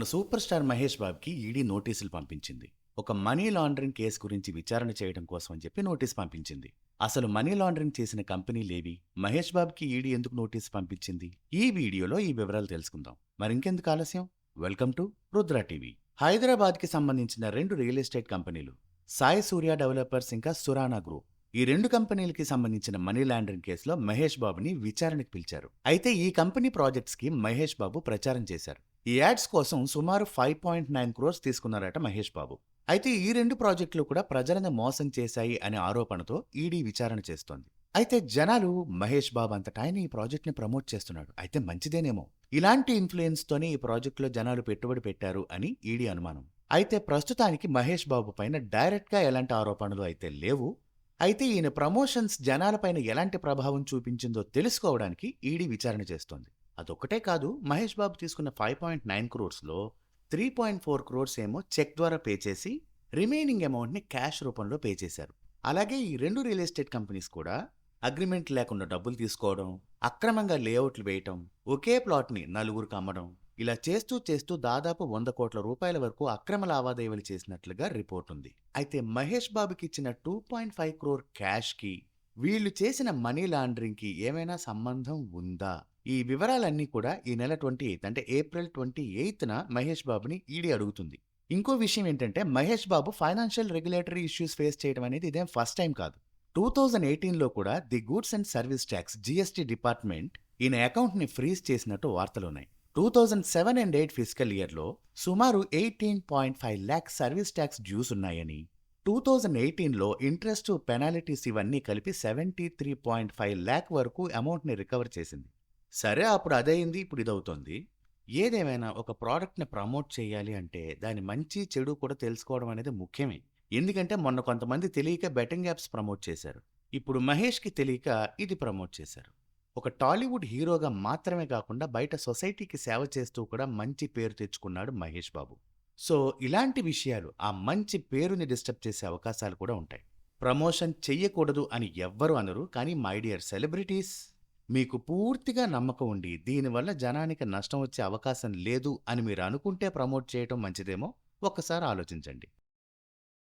మన super star Mahesh బాబుకి ED నోటీసులు పంపించింది. ఒక మనీ లాండరింగ్ కేసు గురించి విచారణ చేయడం కోసం అని చెప్పి నోటీస్ పంపించింది. అసలు మనీ లాండరింగ్ చేసిన కంపెనీలేవి, మహేష్ బాబుకి ఈడీ ఎందుకు నోటీస్ పంపించింది, ఈ వీడియోలో ఈ వివరాలు తెలుసుకుందాం. మరింకెందుకు ఆలస్యం, వెల్కమ్ టు రుద్ర టీవీ. హైదరాబాద్కి సంబంధించిన 2 రియల్ ఎస్టేట్ కంపెనీలు, సాయి సూర్య డెవలపర్స్ ఇంకా సురానా గ్రూప్, ఈ 2 కంపెనీలకి సంబంధించిన మనీ లాండరింగ్ కేసులో మహేష్ బాబుని విచారణకు పిలిచారు. అయితే ఈ కంపెనీ ప్రాజెక్ట్స్ కి మహేష్ బాబు ప్రచారం చేశారు. ఈ యాడ్స్ కోసం సుమారు 5.9 crores తీసుకున్నారట మహేష్ బాబు. అయితే ఈ 2 ప్రాజెక్టులు కూడా ప్రజలను మోసం చేశాయి అనే ఆరోపణతో ఈడీ విచారణ చేస్తోంది. అయితే జనాలు మహేష్ బాబు అంతటా ఆయన ఈ ప్రాజెక్ట్ ని ప్రమోట్ చేస్తున్నాడు, అయితే మంచిదేనేమో, ఇలాంటి ఇన్ఫ్లుయెన్స్ తోనే ఈ ప్రాజెక్టులో జనాలు పెట్టుబడి పెట్టారు అని ఈడీ అనుమానం. అయితే ప్రస్తుతానికి మహేష్ బాబు పైన డైరెక్ట్ గా ఎలాంటి ఆరోపణలు అయితే లేవు. అయితే ఈయన ప్రమోషన్స్ జనాలపైన ఎలాంటి ప్రభావం చూపించిందో తెలుసుకోవడానికి ఈడీ విచారణ చేస్తోంది. అదొక్కటే కాదు, మహేష్ బాబు తీసుకున్న 5.9 crores-లో 3.4 crores ఏమో చెక్ ద్వారా పే చేసి రిమైనింగ్ అమౌంట్ని క్యాష్ రూపంలో పే చేశారు. అలాగే ఈ 2 రియల్ ఎస్టేట్ కంపెనీస్ కూడా అగ్రిమెంట్ లేకుండా డబ్బులు తీసుకోవడం, అక్రమంగా లేఅవుట్లు వేయటం, ఒకే ప్లాట్ని 4గురికి అమ్మడం, ఇలా చేస్తూ చేస్తూ దాదాపు 100 కోట్ల రూపాయల వరకు అక్రమ లావాదేవీలు చేసినట్లుగా రిపోర్ట్ ఉంది. అయితే మహేష్ బాబుకి ఇచ్చిన 2.5 crore క్యాష్కి వీళ్లు చేసిన మనీ లాండరింగ్కి ఏమైనా సంబంధం ఉందా? ఈ వివరాలన్నీ కూడా ఈ నెల 28 అంటే ఏప్రిల్ 28న మహేష్ బాబుని ఈడీ అడుగుతుంది. ఇంకో విషయం ఏంటంటే, Mahesh Babu financial regulatory issues face చేయడం అనేది ఇదేం ఫస్ట్ టైం కాదు. 2018లో కూడా the goods and service tax GST department ఈయన అకౌంట్ని ఫ్రీజ్ చేసినట్టు వార్తలున్నాయి. 2007 and 8 ఫిజికల్ ఇయర్లో సుమారు 18.5 lakh సర్వీస్ ట్యాక్స్ డ్యూస్ ఉన్నాయని, 2018లో ఇంట్రెస్ట్, పెనాలిటీస్ ఇవన్నీ కలిపి 73.5 lakh వరకు అమౌంట్ని రికవర్ చేసింది. సరే, అప్పుడు అదయింది, ఇప్పుడు ఇదవుతోంది. ఏదేమైనా ఒక ప్రోడక్ట్ని ప్రమోట్ చేయాలి అంటే దాని మంచి చెడు కూడా తెలుసుకోవడం అనేది ముఖ్యమే. ఎందుకంటే మొన్న కొంతమంది తెలియక బెట్టింగ్ యాప్స్ ప్రమోట్ చేశారు, ఇప్పుడు మహేష్కి తెలియక ఇది ప్రమోట్ చేశారు. ఒక టాలీవుడ్ హీరోగా మాత్రమే కాకుండా బయట సొసైటీకి సేవ చేస్తూ కూడా మంచి పేరు తెచ్చుకున్నాడు మహేష్ బాబు. సో ఇలాంటి విషయాలు ఆ మంచి పేరుని డిస్టర్బ్ చేసే అవకాశాలు కూడా ఉంటాయి. ప్రమోషన్ చెయ్యకూడదు అని ఎవ్వరూ అనరు, కానీ మై డియర్ సెలబ్రిటీస్, మీకు పూర్తిగా నమ్మకం ఉండి దీనివల్ల జనానికి నష్టం వచ్చే అవకాశం లేదు అని మీరు అనుకుంటే ప్రమోట్ చేయటం మంచిదేమో ఒక్కసారి ఆలోచించండి.